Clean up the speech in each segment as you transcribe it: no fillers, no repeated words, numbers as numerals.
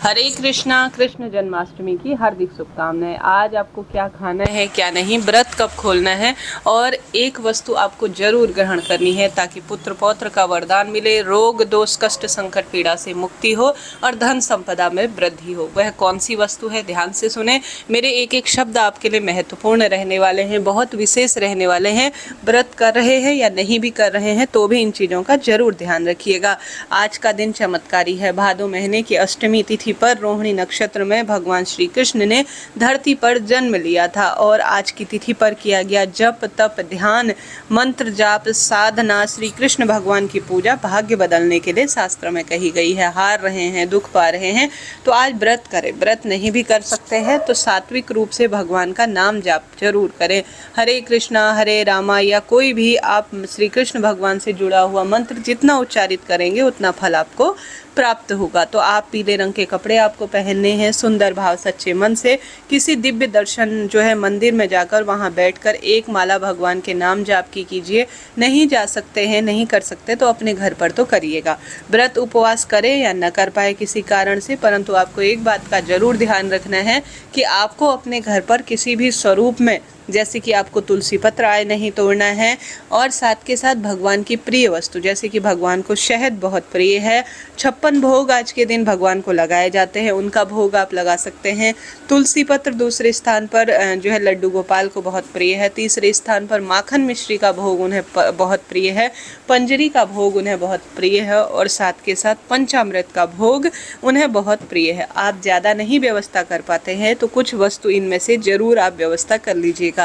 हरे कृष्णा। कृष्ण जन्माष्टमी की हार्दिक शुभकामनाएं। आज आपको क्या खाना है क्या नहीं, व्रत कब खोलना है और एक वस्तु आपको जरूर ग्रहण करनी है ताकि पुत्र पौत्र का वरदान मिले, रोग दोष कष्ट संकट पीड़ा से मुक्ति हो और धन संपदा में वृद्धि हो। वह कौन सी वस्तु है, ध्यान से सुने। मेरे एक एक शब्द आपके लिए महत्वपूर्ण रहने वाले हैं, बहुत विशेष रहने वाले हैं। व्रत कर रहे हैं या नहीं भी कर रहे हैं तो भी इन चीज़ों का जरूर ध्यान रखिएगा। आज का दिन चमत्कारी है। भादो महीने की अष्टमी तिथि पर रोहिणी नक्षत्र में भगवान श्री कृष्ण ने धरती पर जन्म लिया था और आज की तिथि पर किया गया जप तप ध्यान मंत्र जाप साधना श्री कृष्ण भगवान की पूजा भाग्य बदलने के लिए शास्त्र में कही गई है। हार रहे हैं, दुख पा रहे हैं तो आज व्रत करें। व्रत नहीं भी कर सकते हैं तो सात्विक रूप से भगवान का नाम जाप जरूर करें। हरे कृष्णा हरे रामा या कोई भी आप श्री कृष्ण भगवान से जुड़ा हुआ मंत्र जितना उच्चारित करेंगे उतना फल आपको प्राप्त होगा। तो आप पीले रंग के कपड़े आपको पहनने हैं। सुंदर भाव सच्चे मन से किसी दिव्य दर्शन जो है मंदिर में जाकर वहां बैठकर एक माला भगवान के नाम जाप की कीजिए। नहीं जा सकते हैं, नहीं कर सकते तो अपने घर पर तो करिएगा। व्रत उपवास करें या न कर पाए किसी कारण से, परंतु आपको एक बात का जरूर ध्यान रखना है कि आपको अपने घर पर किसी भी स्वरूप में, जैसे कि आपको तुलसी पत्र आए नहीं तोड़ना है और साथ के साथ भगवान की प्रिय वस्तु जैसे कि भगवान को शहद बहुत प्रिय है। 56 भोग आज के दिन भगवान को लगाए जाते हैं, उनका भोग आप लगा सकते हैं। तुलसी पत्र दूसरे स्थान पर जो है लड्डू गोपाल को बहुत प्रिय है। तीसरे स्थान पर माखन मिश्री का भोग उन्हें बहुत प्रिय है। पंजरी का भोग उन्हें बहुत प्रिय है और साथ के साथ पंचामृत का भोग उन्हें बहुत प्रिय है। आप ज़्यादा नहीं व्यवस्था कर पाते हैं तो कुछ वस्तु इनमें से जरूर आप व्यवस्था कर लीजिएगा।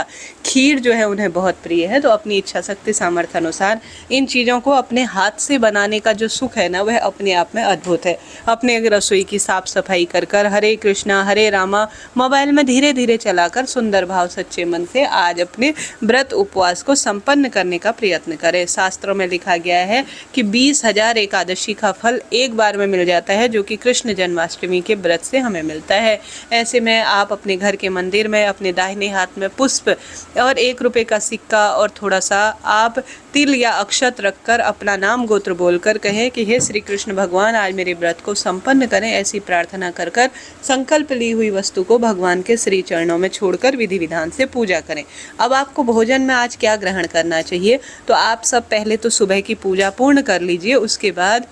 खीर जो है उन्हें बहुत प्रिय है तो अपनी इच्छा शक्ति सामर्थ्य अनुसार इन चीज़ों को अपने हाथ से बनाने का जो सुख है ना वह अपने आप में अद्भुत है। अपने रसोई की साफ सफाई कर कर हरे कृष्णा हरे रामा मोबाइल में धीरे धीरे चलाकर सुंदर भाव सच्चे मन से आज अपने व्रत उपवास को संपन्न करने का प्रयत्न करें। शास्त्रों में लिखा गया है कि 20,000 एकादशी का फल एक बार में मिल जाता है जो कि कृष्ण जन्माष्टमी के व्रत से हमें मिलता है। ऐसे में आप अपने घर के मंदिर में अपने दाहिने हाथ में पुष्प और 1 रुपये का सिक्का और थोड़ा सा आप तिल या अक्षत रखकर अपना नाम गोत्र बोलकर कहें कि हे श्री कृष्ण भगवान आज मेरे व्रत को संपन्न करें। ऐसी प्रार्थना कर कर संकल्प ली हुई वस्तु को भगवान के श्री चरणों में छोड़कर विधि विधान से पूजा करें। अब आपको भोजन में आज क्या ग्रहण करना चाहिए तो आप सब पहले तो सुबह की पूजा पूर्ण कर लीजिए। उसके बाद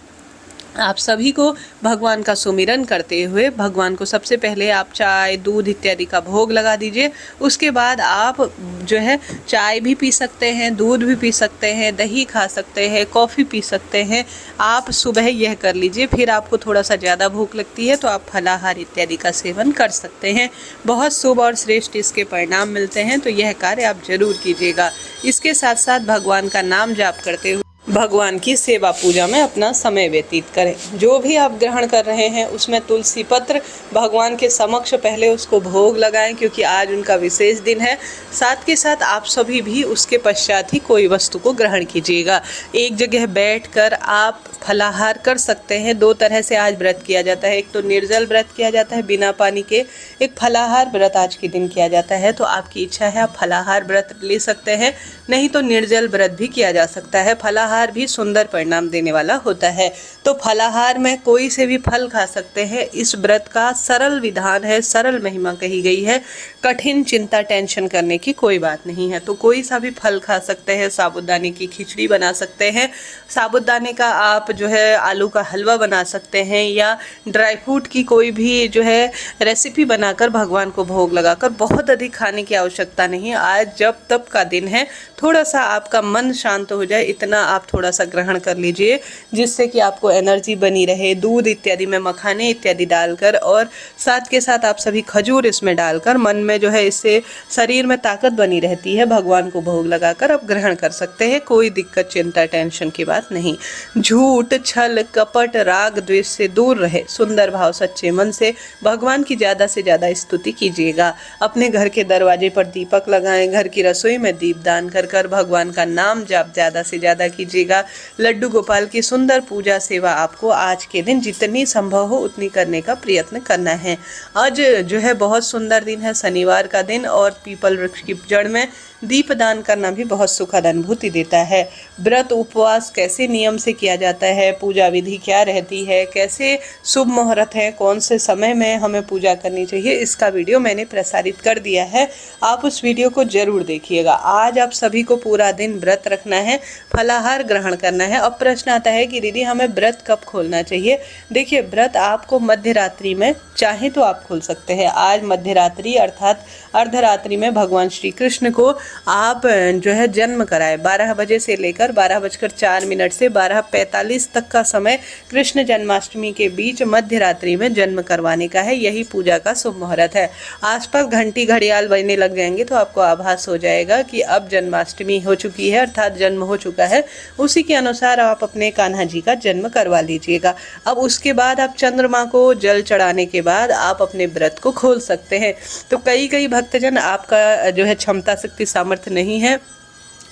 आप सभी को भगवान का सुमिरन करते हुए भगवान को सबसे पहले आप चाय दूध इत्यादि का भोग लगा दीजिए। उसके बाद आप जो है चाय भी पी सकते हैं, दूध भी पी सकते हैं, दही खा सकते हैं, कॉफ़ी पी सकते हैं। आप सुबह यह कर लीजिए। फिर आपको थोड़ा सा ज़्यादा भूख लगती है तो आप फलाहार इत्यादि का सेवन कर सकते हैं। बहुत शुभ और श्रेष्ठ इसके परिणाम मिलते हैं तो यह कार्य आप जरूर कीजिएगा। इसके साथ साथ भगवान का नाम जाप करते हुए भगवान की सेवा पूजा में अपना समय व्यतीत करें। जो भी आप ग्रहण कर रहे हैं उसमें तुलसी पत्र भगवान के समक्ष पहले उसको भोग लगाएं क्योंकि आज उनका विशेष दिन है। साथ के साथ आप सभी भी उसके पश्चात ही कोई वस्तु को ग्रहण कीजिएगा। एक जगह बैठकर आप फलाहार कर सकते हैं। 2 तरह से आज व्रत किया जाता है। एक तो निर्जल व्रत किया जाता है बिना पानी के, एक फलाहार व्रत आज के दिन किया जाता है। तो आपकी इच्छा है आप फलाहार व्रत ले सकते हैं, नहीं तो निर्जल व्रत भी किया जा सकता है। फलाहार भी सुंदर परिणाम देने वाला होता है। तो फलाहार में कोई से भी फल खा सकते हैं। इस व्रत का सरल विधान है, सरल महिमा कही गई है। कठिन चिंता टेंशन करने की कोई बात नहीं है। तो कोई सा भी फल खा सकते हैं। साबूदाने की खिचड़ी बना सकते हैं, साबूदाने का आप जो है आलू का हलवा बना सकते हैं या ड्राई फ्रूट की कोई भी जो है रेसिपी बनाकर भगवान को भोग लगाकर। बहुत अधिक खाने की आवश्यकता नहीं। आज जब तब का दिन है, थोड़ा सा आपका मन शांत हो जाए इतना आप थोड़ा सा ग्रहण कर लीजिए जिससे कि आपको एनर्जी बनी रहे। दूध इत्यादि में मखाने इत्यादि डालकर और साथ के साथ आप सभी खजूर इसमें डालकर मन में जो है इससे शरीर में ताकत बनी रहती है। भगवान को भोग लगाकर आप ग्रहण कर सकते हैं। कोई दिक्कत चिंता टेंशन की बात नहीं। झूठ छल कपट राग द्वेष से दूर रहे। सुंदर भाव सच्चे मन से भगवान की ज़्यादा से ज़्यादा स्तुति कीजिएगा। अपने घर के दरवाजे पर दीपक लगाएं, घर की रसोई में दीपदान कर कर भगवान का नाम जाप ज़्यादा से ज़्यादा कीजिए। कीजिएगा। लड्डू गोपाल की सुंदर पूजा सेवा आपको आज के दिन जितनी संभव हो उतनी करने का प्रयत्न करना है। आज जो है बहुत सुंदर दिन है, शनिवार का दिन, और पीपल वृक्ष की जड़ में दीप दान करना भी बहुत सुखद अनुभूति देता है। व्रत उपवास कैसे नियम से किया जाता है, पूजा विधि क्या रहती है, कैसे शुभ मुहूर्त है, कौन से समय में हमें पूजा करनी चाहिए, इसका वीडियो मैंने प्रसारित कर दिया है, आप उस वीडियो को जरूर देखिएगा। आज आप सभी को पूरा दिन व्रत रखना है, फलाहार ग्रहण करना है। अब प्रश्न आता है कि दीदी हमें व्रत कब खोलना चाहिए। देखिए, व्रत आपको मध्य रात्रि में चाहे तो आप खोल सकते हैं। आज मध्य रात्रि अर्थात अर्धरात्रि में भगवान श्री कृष्ण को आप जो है जन्म कराए। 12 बजे से लेकर 12:04 से 12:45 तक का समय कृष्ण जन्माष्टमी के बीच मध्य रात्रि में जन्म करवाने का है। यही पूजा का शुभ मुहूर्त है। आसपास घंटी घड़ियाल बजने लग जाएंगे तो आपको आभास हो जाएगा कि अब जन्माष्टमी हो चुकी है, अर्थात जन्म हो चुका है। उसी के अनुसार आप अपने कान्हा जी का जन्म करवा लीजिएगा। अब उसके बाद आप चंद्रमा को जल चढ़ाने के बाद आप अपने व्रत को खोल सकते हैं। तो कई भक्तजन आपका जो है क्षमता शक्ति सामर्थ्य नहीं है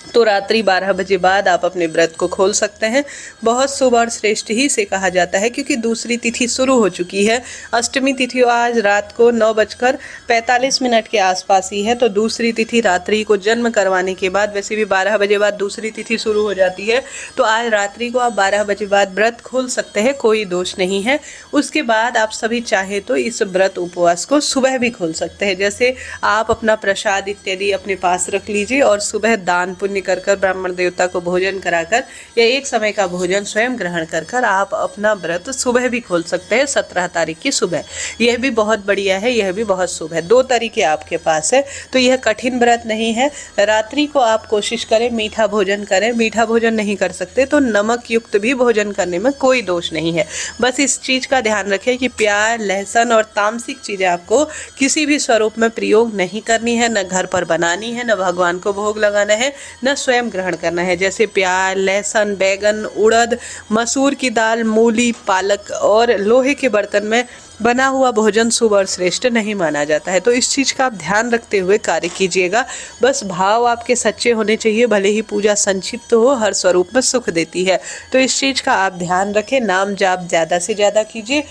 तो रात्रि 12 बजे बाद आप अपने व्रत को खोल सकते हैं। बहुत शुभ और श्रेष्ठ ही से कहा जाता है क्योंकि दूसरी तिथि शुरू हो चुकी है। अष्टमी तिथि आज रात को 9:45 के आसपास ही है, तो दूसरी तिथि रात्रि को जन्म करवाने के बाद, वैसे भी 12 बजे बाद दूसरी तिथि शुरू हो जाती है, तो आज रात्रि को आप 12 बजे बाद व्रत खोल सकते हैं, कोई दोष नहीं है। उसके बाद आप सभी चाहे तो इस व्रत उपवास को सुबह भी खोल सकते हैं। जैसे आप अपना प्रसाद इत्यादि अपने पास रख लीजिए और सुबह दान पुण्य कर ब्राह्मण देवता को भोजन कराकर या एक समय का भोजन स्वयं ग्रहण कर आप अपना व्रत सुबह भी खोल सकते हैं। 17 तारीख की सुबह, यह भी बहुत बढ़िया है, यह भी बहुत शुभ है। 2 तरीके आपके पास है, तो यह कठिन व्रत नहीं है। रात्रि को आप कोशिश करें मीठा भोजन करें, मीठा भोजन नहीं कर सकते तो नमक युक्त भी भोजन करने में कोई दोष नहीं है। बस इस चीज का ध्यान रखें कि प्याज, लहसुन और तामसिक चीजें आपको किसी भी स्वरूप में प्रयोग नहीं करनी है, न घर पर बनानी है, न भगवान को भोग लगाना है, न स्वयं ग्रहण करना है। जैसे प्याज, लहसुन, बैगन, उड़द, मसूर की दाल, मूली, पालक और लोहे के बर्तन में बना हुआ भोजन शुभ और श्रेष्ठ नहीं माना जाता है। तो इस चीज का आप ध्यान रखते हुए कार्य कीजिएगा। बस भाव आपके सच्चे होने चाहिए, भले ही पूजा संक्षिप्त हो, हर स्वरूप में सुख देती है। तो इस चीज का आप ध्यान रखें। नाम जाप ज्यादा से ज्यादा कीजिए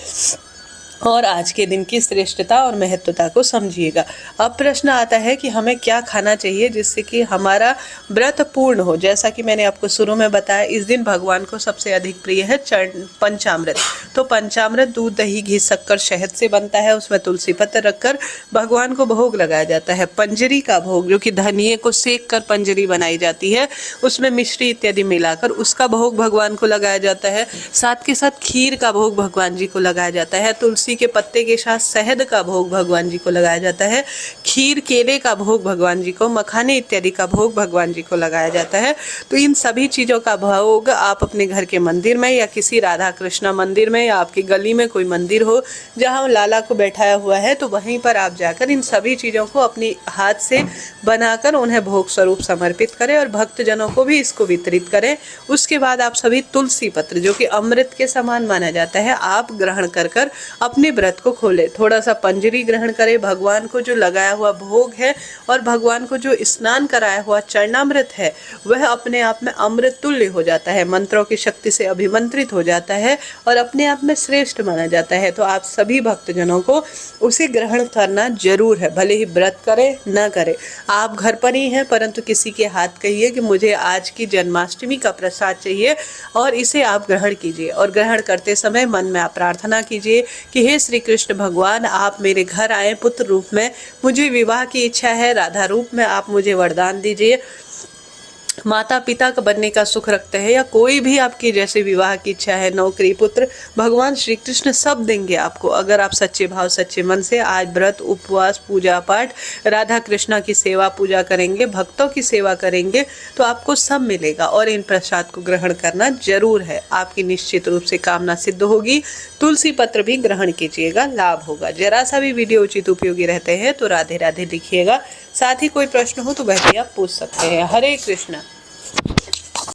और आज के दिन की श्रेष्ठता और महत्वता को समझिएगा। अब प्रश्न आता है कि हमें क्या खाना चाहिए जिससे कि हमारा व्रत पूर्ण हो। जैसा कि मैंने आपको शुरू में बताया, इस दिन भगवान को सबसे अधिक प्रिय है पंचामृत। तो पंचामृत दूध, दही, घी, शक्कर, शहद से बनता है। उसमें तुलसी पत्र रखकर भगवान को भोग लगाया जाता है। पंजरी का भोग, जो कि धनिये को सेक कर पंजरी बनाई जाती है, उसमें मिश्री इत्यादि मिलाकर उसका भोग भगवान को लगाया जाता है। साथ के साथ खीर का भोग भगवान जी को लगाया जाता है। तुलसी के पत्ते के साथ शहद का भोग भगवान जी को लगाया जाता है। खीर, केले का भोग भगवान जी को, मखाने इत्यादि का भोग भगवान जी को लगाया जाता है। तो इन सभी चीजों का भोग आप अपने घर के मंदिर में या किसी राधा कृष्णा मंदिर में या आपकी गली में कोई मंदिर हो जहां लाला को बैठाया हुआ है, तो वहीं पर आप जाकर इन सभी चीजों को अपने हाथ से बनाकर उन्हें भोग स्वरूप समर्पित करें और भक्तजनों को भी इसको वितरित करें। उसके बाद आप सभी तुलसी पत्र, जो कि अमृत के समान माना जाता है, आप ग्रहण कर अपने व्रत को खोले। थोड़ा सा पंजरी ग्रहण करें, भगवान को जो लगाया हुआ भोग है और भगवान को जो स्नान कराया हुआ चरणामृत है वह अपने आप में अमृत तुल्य हो जाता है, मंत्रों की शक्ति से अभिमंत्रित हो जाता है और अपने आप में श्रेष्ठ माना जाता है। तो आप सभी भक्तजनों को उसे ग्रहण करना जरूर है, भले ही व्रत करें न करें। आप घर पर ही हैं परंतु किसी के हाथ कहिए कि मुझे आज की जन्माष्टमी का प्रसाद चाहिए और इसे आप ग्रहण कीजिए। और ग्रहण करते समय मन में आप प्रार्थना कीजिए कि हे श्री कृष्ण भगवान, आप मेरे घर आए पुत्र रूप में, मुझे विवाह की इच्छा है, राधा रूप में आप मुझे वरदान दीजिए। माता पिता का बनने का सुख रखते हैं या कोई भी आपकी जैसे विवाह की इच्छा है, नौकरी, पुत्र, भगवान श्री कृष्ण सब देंगे आपको, अगर आप सच्चे भाव सच्चे मन से आज व्रत उपवास पूजा पाठ राधा कृष्णा की सेवा पूजा करेंगे, भक्तों की सेवा करेंगे, तो आपको सब मिलेगा। और इन प्रसाद को ग्रहण करना जरूर है, आपकी निश्चित रूप से कामना सिद्ध होगी। तुलसी पत्र भी ग्रहण कीजिएगा, लाभ होगा। जरा सा भी वीडियो उचित उपयोगी रहते हैं तो राधे राधे लिखिएगा। साथ ही कोई प्रश्न हो तो वह भी आप पूछ सकते हैं। हरे कृष्णा।